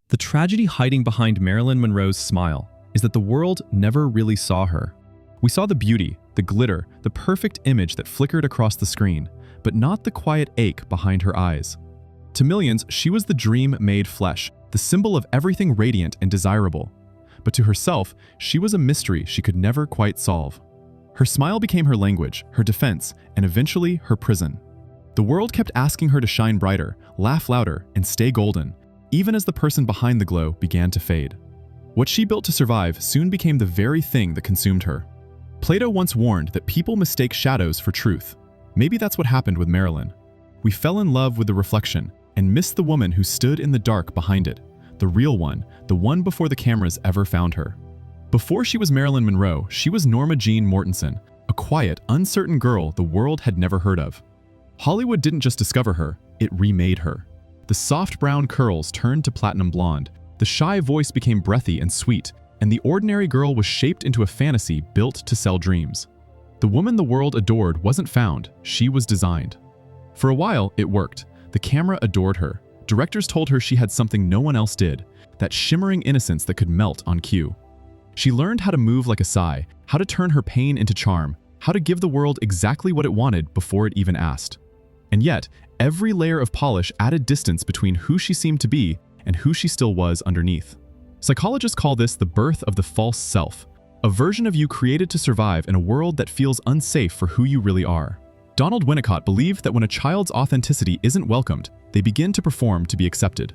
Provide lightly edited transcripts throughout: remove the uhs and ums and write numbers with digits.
The tragedy hiding behind Marilyn Monroe's smile is that the world never really saw her. We saw the beauty, the glitter, the perfect image that flickered across the screen, but not the quiet ache behind her eyes. To millions, she was the dream made flesh, the symbol of everything radiant and desirable. But to herself, she was a mystery she could never quite solve. Her smile became her language, her defense, and eventually her prison. The world kept asking her to shine brighter, laugh louder, and stay golden, even as the person behind the glow began to fade. What she built to survive soon became the very thing that consumed her. Plato once warned that people mistake shadows for truth. Maybe that's what happened with Marilyn. We fell in love with the reflection and missed the woman who stood in the dark behind it, the real one, the one before the cameras ever found her. Before she was Marilyn Monroe, she was Norma Jean Mortensen, a quiet, uncertain girl the world had never heard of. Hollywood didn't just discover her, it remade her. The soft brown curls turned to platinum blonde, the shy voice became breathy and sweet, and the ordinary girl was shaped into a fantasy built to sell dreams. The woman the world adored wasn't found, she was designed. For a while, it worked. The camera adored her. Directors told her she had something no one else did, that shimmering innocence that could melt on cue. She learned how to move like a sigh, how to turn her pain into charm, how to give the world exactly what it wanted before it even asked. And yet, every layer of polish added distance between who she seemed to be and who she still was underneath. Psychologists call this the birth of the false self, a version of you created to survive in a world that feels unsafe for who you really are. Donald Winnicott believed that when a child's authenticity isn't welcomed, they begin to perform to be accepted.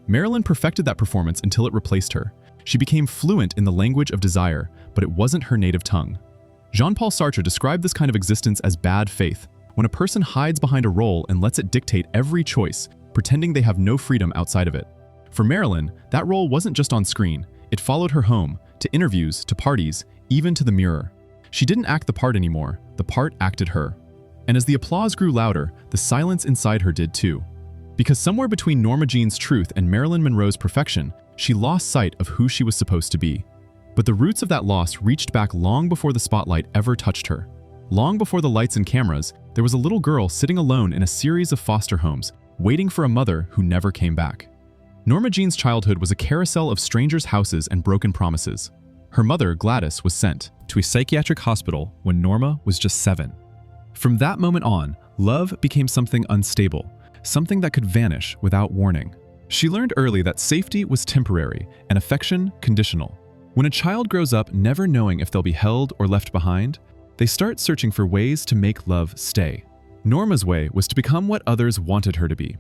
Marilyn perfected that performance until it replaced her. She became fluent in the language of desire, but it wasn't her native tongue. Jean-Paul Sartre described this kind of existence as bad faith, when a person hides behind a role and lets it dictate every choice, pretending they have no freedom outside of it. For Marilyn, that role wasn't just on screen, it followed her home, to interviews, to parties, even to the mirror. She didn't act the part anymore, the part acted her. And as the applause grew louder, the silence inside her did too. Because somewhere between Norma Jean's truth and Marilyn Monroe's perfection, she lost sight of who she was supposed to be. But the roots of that loss reached back long before the spotlight ever touched her. Long before the lights and cameras, there was a little girl sitting alone in a series of foster homes, waiting for a mother who never came back. Norma Jean's childhood was a carousel of strangers' houses and broken promises. Her mother, Gladys, was sent to a psychiatric hospital when Norma was just 7. From that moment on, love became something unstable, something that could vanish without warning. She learned early that safety was temporary and affection conditional. When a child grows up never knowing if they'll be held or left behind, they start searching for ways to make love stay. Norma's way was to become what others wanted her to be.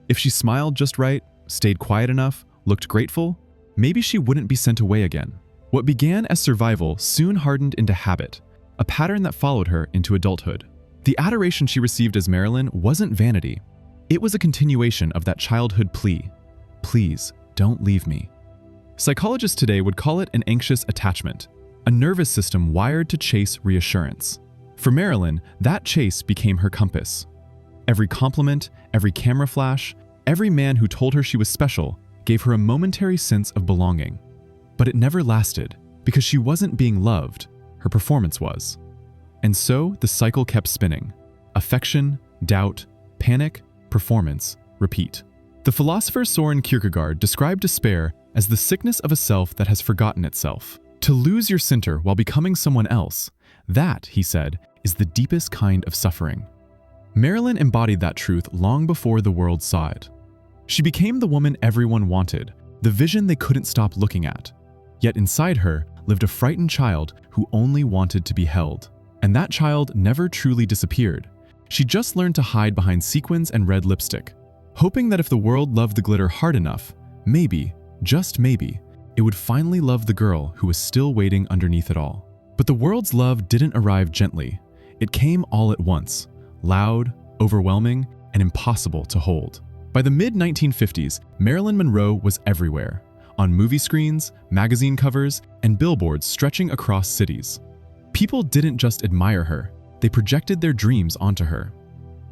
If she smiled just right, stayed quiet enough, looked grateful, maybe she wouldn't be sent away again. What began as survival soon hardened into habit, a pattern that followed her into adulthood. The adoration she received as Marilyn wasn't vanity. It was a continuation of that childhood plea. Please, don't leave me. Psychologists today would call it an anxious attachment, a nervous system wired to chase reassurance. For Marilyn, that chase became her compass. Every compliment, every camera flash, every man who told her she was special gave her a momentary sense of belonging. But it never lasted, because she wasn't being loved, her performance was. And so the cycle kept spinning. Affection, doubt, panic, performance, repeat. The philosopher Soren Kierkegaard described despair as the sickness of a self that has forgotten itself. To lose your center while becoming someone else, that, he said, is the deepest kind of suffering. Marilyn embodied that truth long before the world saw it. She became the woman everyone wanted, the vision they couldn't stop looking at. Yet inside her lived a frightened child who only wanted to be held. And that child never truly disappeared. She just learned to hide behind sequins and red lipstick, hoping that if the world loved the glitter hard enough, maybe, just maybe, it would finally love the girl who was still waiting underneath it all. But the world's love didn't arrive gently. It came all at once, loud, overwhelming, and impossible to hold. By the mid-1950s, Marilyn Monroe was everywhere, on movie screens, magazine covers, and billboards stretching across cities. People didn't just admire her, they projected their dreams onto her.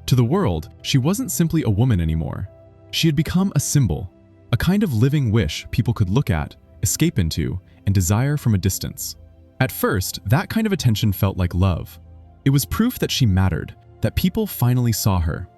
To the world, she wasn't simply a woman anymore. She had become a symbol, a kind of living wish people could look at, escape into, and desire from a distance. At first, that kind of attention felt like love. It was proof that she mattered, that people finally saw her.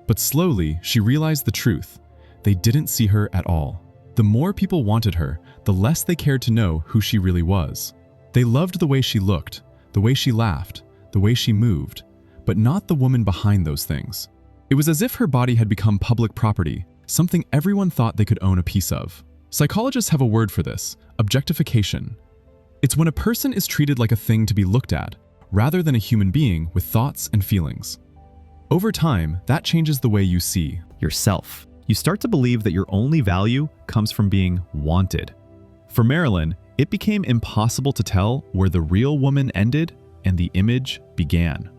But slowly, she realized the truth. They didn't see her at all. The more people wanted her, the less they cared to know who she really was. They loved the way she looked, the way she laughed, the way she moved, but not the woman behind those things. It was as if her body had become public property, something everyone thought they could own a piece of. Psychologists have a word for this: objectification. It's when a person is treated like a thing to be looked at, rather than a human being with thoughts and feelings. Over time, that changes the way you see yourself. You start to believe that your only value comes from being wanted. For Marilyn, it became impossible to tell where the real woman ended and the image began.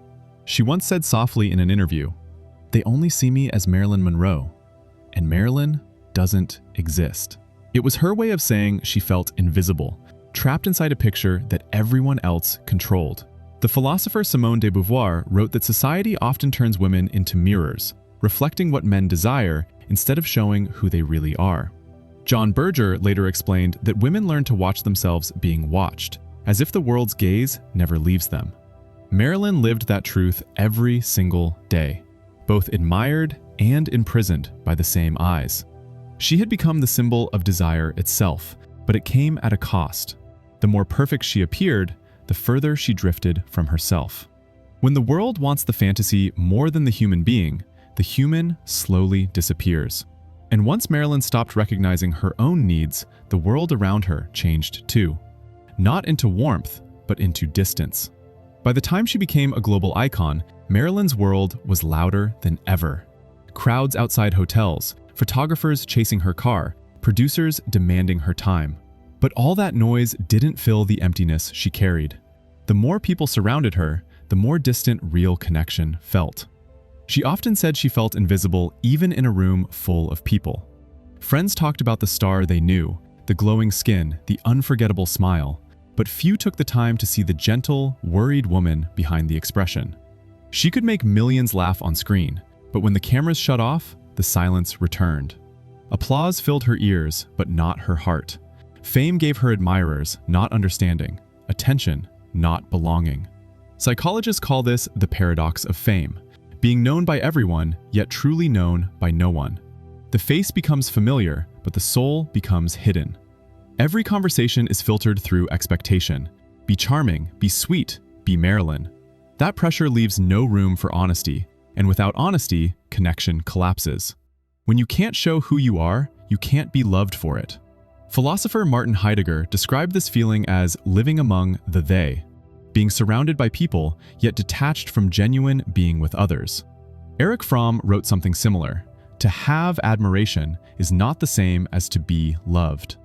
She once said softly in an interview, "They only see me as Marilyn Monroe, and Marilyn doesn't exist." It was her way of saying she felt invisible, trapped inside a picture that everyone else controlled. The philosopher Simone de Beauvoir wrote that society often turns women into mirrors, reflecting what men desire instead of showing who they really are. John Berger later explained that women learn to watch themselves being watched, as if the world's gaze never leaves them. Marilyn lived that truth every single day, both admired and imprisoned by the same eyes. She had become the symbol of desire itself, but it came at a cost. The more perfect she appeared, the further she drifted from herself. When the world wants the fantasy more than the human being, the human slowly disappears. And once Marilyn stopped recognizing her own needs, the world around her changed too. Not into warmth, but into distance. By the time she became a global icon, Marilyn's world was louder than ever. Crowds outside hotels, photographers chasing her car, producers demanding her time. But all that noise didn't fill the emptiness she carried. The more people surrounded her, the more distant real connection felt. She often said she felt invisible even in a room full of people. Friends talked about the star they knew, the glowing skin, the unforgettable smile, but few took the time to see the gentle, worried woman behind the expression. She could make millions laugh on screen, but when the cameras shut off, the silence returned. Applause filled her ears, but not her heart. Fame gave her admirers, not understanding. Attention, not belonging. Psychologists call this the paradox of fame, being known by everyone, yet truly known by no one. The face becomes familiar, but the soul becomes hidden. Every conversation is filtered through expectation. Be charming, be sweet, be Marilyn. That pressure leaves no room for honesty, and without honesty, connection collapses. When you can't show who you are, you can't be loved for it. Philosopher Martin Heidegger described this feeling as living among the they, being surrounded by people, yet detached from genuine being with others. Erich Fromm wrote something similar. To have admiration is not the same as to be loved.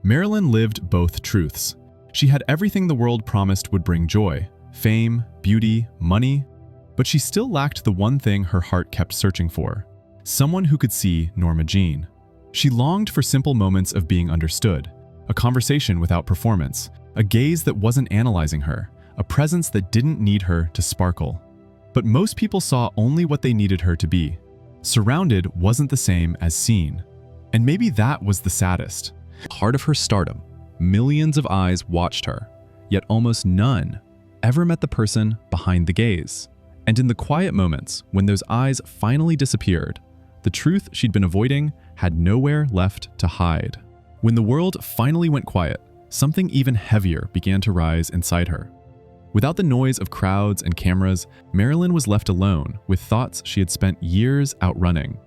Marilyn lived both truths. She had everything the world promised would bring joy, fame, beauty, money, but she still lacked the one thing her heart kept searching for: someone who could see Norma Jean. She longed for simple moments of being understood, a conversation without performance, a gaze that wasn't analyzing her, a presence that didn't need her to sparkle. But most people saw only what they needed her to be. Surrounded wasn't the same as seen. And maybe that was the saddest. Part of her stardom, millions of eyes watched her, yet almost none ever met the person behind the gaze. And in the quiet moments, when those eyes finally disappeared, the truth she'd been avoiding had nowhere left to hide. When the world finally went quiet, something even heavier began to rise inside her. Without the noise of crowds and cameras, Marilyn was left alone with thoughts she had spent years outrunning.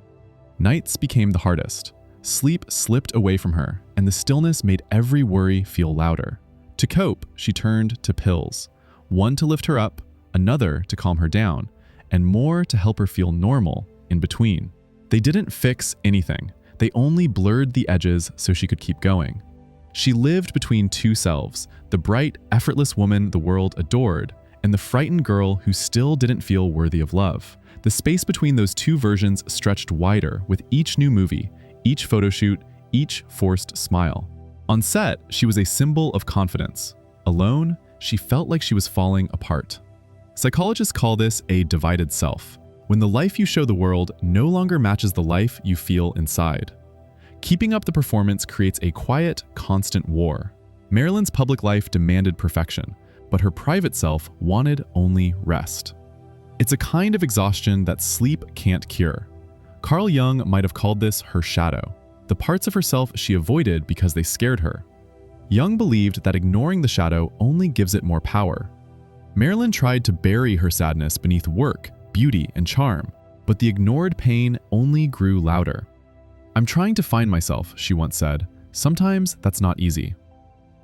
Nights became the hardest. Sleep slipped away from her, and the stillness made every worry feel louder. To cope, she turned to pills. One to lift her up, another to calm her down, and more to help her feel normal in between. They didn't fix anything. They only blurred the edges so she could keep going. She lived between two selves, the bright, effortless woman the world adored, and the frightened girl who still didn't feel worthy of love. The space between those two versions stretched wider with each new movie, each photoshoot, each forced smile. On set, she was a symbol of confidence. Alone, she felt like she was falling apart. Psychologists call this a divided self, when the life you show the world no longer matches the life you feel inside. Keeping up the performance creates a quiet, constant war. Marilyn's public life demanded perfection, but her private self wanted only rest. It's a kind of exhaustion that sleep can't cure. Carl Jung might have called this her shadow. the parts of herself she avoided because they scared her. Jung believed that ignoring the shadow only gives it more power. Marilyn tried to bury her sadness beneath work, beauty, and charm, but the ignored pain only grew louder. "I'm trying to find myself," she once said. "Sometimes that's not easy."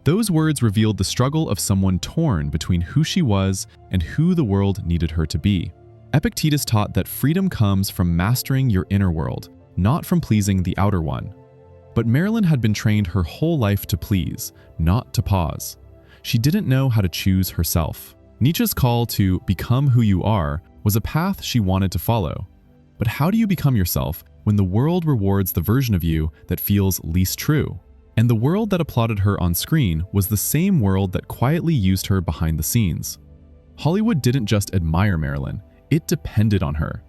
Those words revealed the struggle of someone torn between who she was and who the world needed her to be. Epictetus taught that freedom comes from mastering your inner world, not from pleasing the outer one. But Marilyn had been trained her whole life to please, not to pause. She didn't know how to choose herself. Nietzsche's call to become who you are was a path she wanted to follow. But how do you become yourself when the world rewards the version of you that feels least true? And the world that applauded her on screen was the same world that quietly used her behind the scenes. Hollywood didn't just admire Marilyn, it depended on her.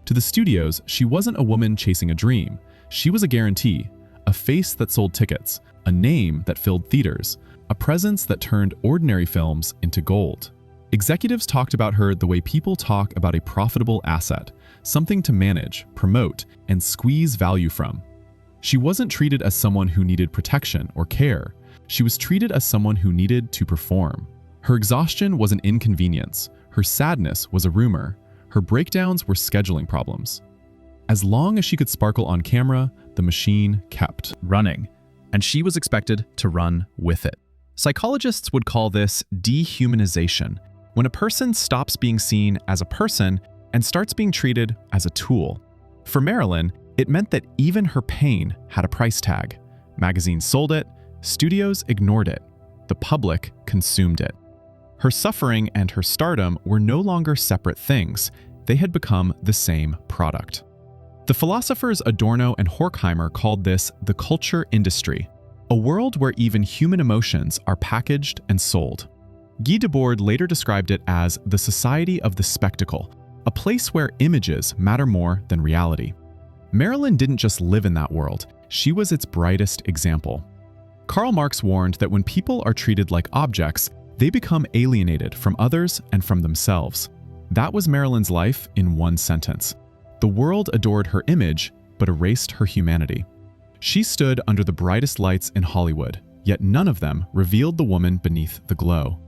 To the studios, she wasn't a woman chasing a dream. She was a guarantee, a face that sold tickets, a name that filled theaters, a presence that turned ordinary films into gold. Executives talked about her the way people talk about a profitable asset, something to manage, promote, and squeeze value from. She wasn't treated as someone who needed protection or care. She was treated as someone who needed to perform. Her exhaustion was an inconvenience. Her sadness was a rumor. Her breakdowns were scheduling problems. As long as she could sparkle on camera, the machine kept running, and she was expected to run with it. Psychologists would call this dehumanization, when a person stops being seen as a person and starts being treated as a tool. For Marilyn, it meant that even her pain had a price tag. Magazines sold it, studios ignored it, the public consumed it. Her suffering and her stardom were no longer separate things. They had become the same product. The philosophers Adorno and Horkheimer called this the culture industry, a world where even human emotions are packaged and sold. Guy Debord later described it as the society of the spectacle, a place where images matter more than reality. Marilyn didn't just live in that world, she was its brightest example. Karl Marx warned that when people are treated like objects, they become alienated from others and from themselves. That was Marilyn's life in one sentence. The world adored her image, but erased her humanity. She stood under the brightest lights in Hollywood, yet none of them revealed the woman beneath the glow.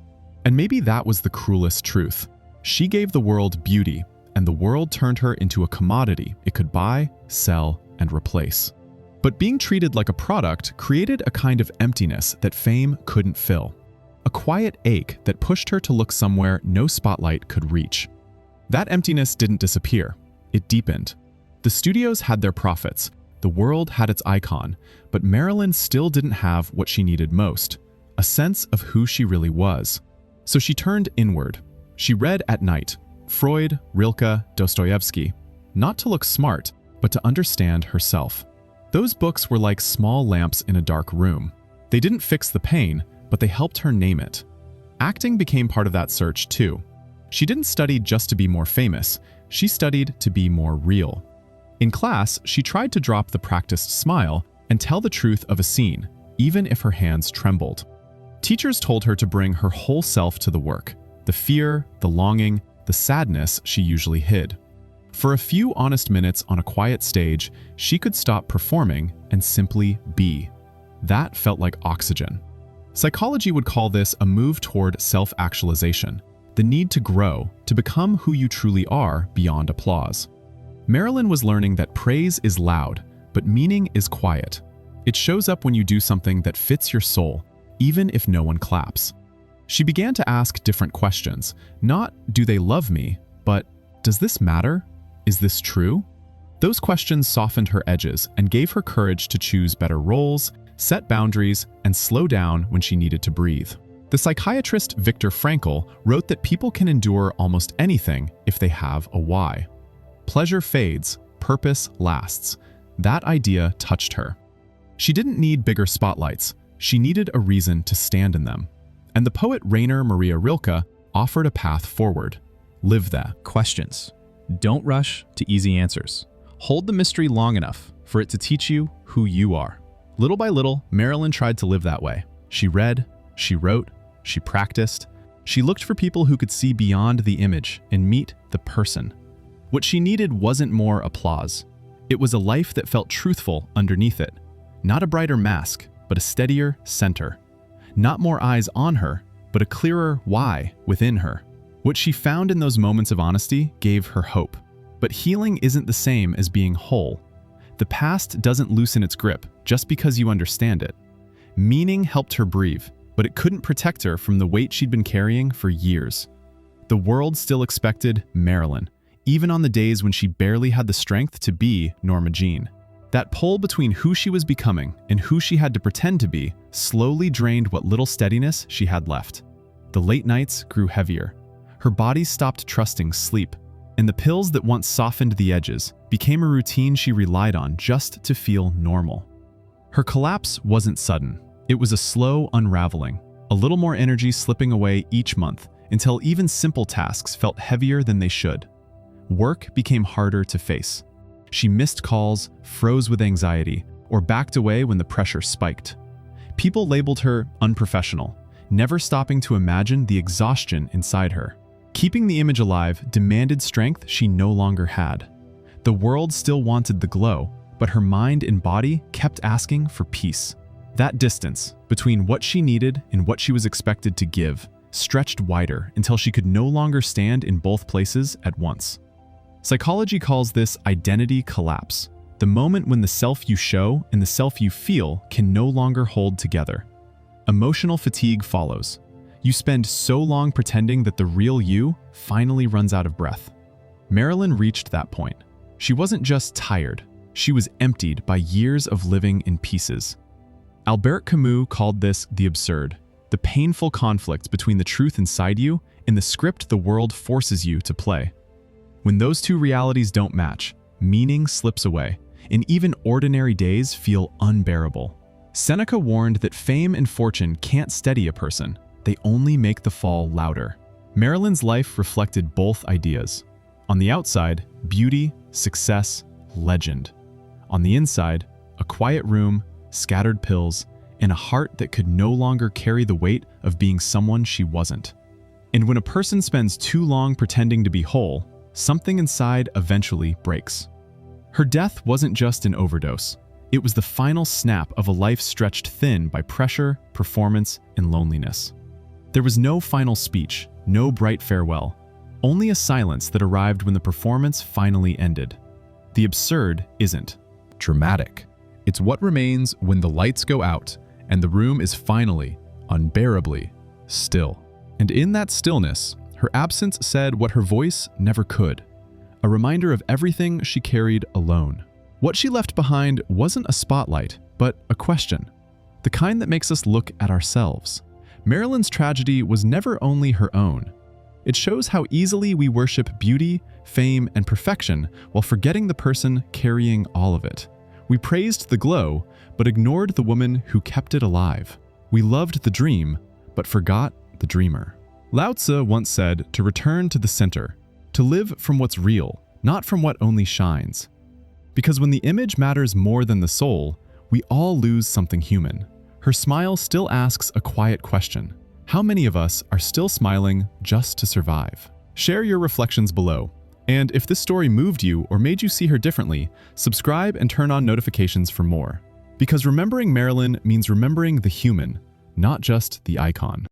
And maybe that was the cruelest truth. She gave the world beauty, and the world turned her into a commodity it could buy, sell, and replace. But being treated like a product created a kind of emptiness that fame couldn't fill. A quiet ache that pushed her to look somewhere no spotlight could reach. That emptiness didn't disappear. It deepened. The studios had their profits, the world had its icon, but Marilyn still didn't have what she needed most, a sense of who she really was. So she turned inward. She read at night, Freud, Rilke, Dostoevsky, not to look smart, but to understand herself. Those books were like small lamps in a dark room. They didn't fix the pain, but they helped her name it. Acting became part of that search too. She didn't study just to be more famous, she studied to be more real. In class, she tried to drop the practiced smile and tell the truth of a scene, even if her hands trembled. Teachers told her to bring her whole self to the work, the fear, the longing, the sadness she usually hid. For a few honest minutes on a quiet stage, she could stop performing and simply be. That felt like oxygen. Psychology would call this a move toward self-actualization, the need to grow, to become who you truly are beyond applause. Marilyn was learning that praise is loud, but meaning is quiet. It shows up when you do something that fits your soul, even if no one claps. She began to ask different questions, not "do they love me?" but "does this matter? Is this true?" Those questions softened her edges and gave her courage to choose better roles, set boundaries, and slow down when she needed to breathe. The psychiatrist Viktor Frankl wrote that people can endure almost anything if they have a why. Pleasure fades, purpose lasts. That idea touched her. She didn't need bigger spotlights. She needed a reason to stand in them. And the poet Rainer Maria Rilke offered a path forward. Live that. Questions. Don't rush to easy answers. Hold the mystery long enough for it to teach you who you are. Little by little, Marilyn tried to live that way. She read, she wrote, she practiced. She looked for people who could see beyond the image and meet the person. What she needed wasn't more applause. It was a life that felt truthful underneath it. Not a brighter mask, but a steadier center. Not more eyes on her, but a clearer why within her. What she found in those moments of honesty gave her hope. But healing isn't the same as being whole. The past doesn't loosen its grip just because you understand it. Meaning helped her breathe, but it couldn't protect her from the weight she'd been carrying for years. The world still expected Marilyn, even on the days when she barely had the strength to be Norma Jean. That pull between who she was becoming and who she had to pretend to be slowly drained what little steadiness she had left. The late nights grew heavier. Her body stopped trusting sleep, and the pills that once softened the edges became a routine she relied on just to feel normal. Her collapse wasn't sudden. It was a slow unraveling, a little more energy slipping away each month until even simple tasks felt heavier than they should. Work became harder to face. She missed calls, froze with anxiety, or backed away when the pressure spiked. People labeled her unprofessional, never stopping to imagine the exhaustion inside her. Keeping the image alive demanded strength she no longer had. The world still wanted the glow, but her mind and body kept asking for peace. That distance between what she needed and what she was expected to give stretched wider until she could no longer stand in both places at once. Psychology calls this identity collapse, the moment when the self you show and the self you feel can no longer hold together. Emotional fatigue follows. You spend so long pretending that the real you finally runs out of breath. Marilyn reached that point. She wasn't just tired, she was emptied by years of living in pieces. Albert Camus called this the absurd, the painful conflict between the truth inside you and the script the world forces you to play. When those two realities don't match, meaning slips away, and even ordinary days feel unbearable. Seneca warned that fame and fortune can't steady a person, they only make the fall louder. Marilyn's life reflected both ideas. On the outside, beauty, success, legend. On the inside, a quiet room, scattered pills, and a heart that could no longer carry the weight of being someone she wasn't. And when a person spends too long pretending to be whole, something inside eventually breaks. Her death wasn't just an overdose. It was the final snap of a life stretched thin by pressure, performance, and loneliness. There was no final speech, no bright farewell, only a silence that arrived when the performance finally ended. The absurd isn't dramatic. It's what remains when the lights go out and the room is finally, unbearably, still. And in that stillness, her absence said what her voice never could, a reminder of everything she carried alone. What she left behind wasn't a spotlight, but a question, the kind that makes us look at ourselves. Marilyn's tragedy was never only her own. It shows how easily we worship beauty, fame, and perfection while forgetting the person carrying all of it. We praised the glow, but ignored the woman who kept it alive. We loved the dream, but forgot the dreamer. Lao Tzu once said to return to the center, to live from what's real, not from what only shines. Because when the image matters more than the soul, we all lose something human. Her smile still asks a quiet question. How many of us are still smiling just to survive? Share your reflections below. And if this story moved you or made you see her differently, subscribe and turn on notifications for more. Because remembering Marilyn means remembering the human, not just the icon.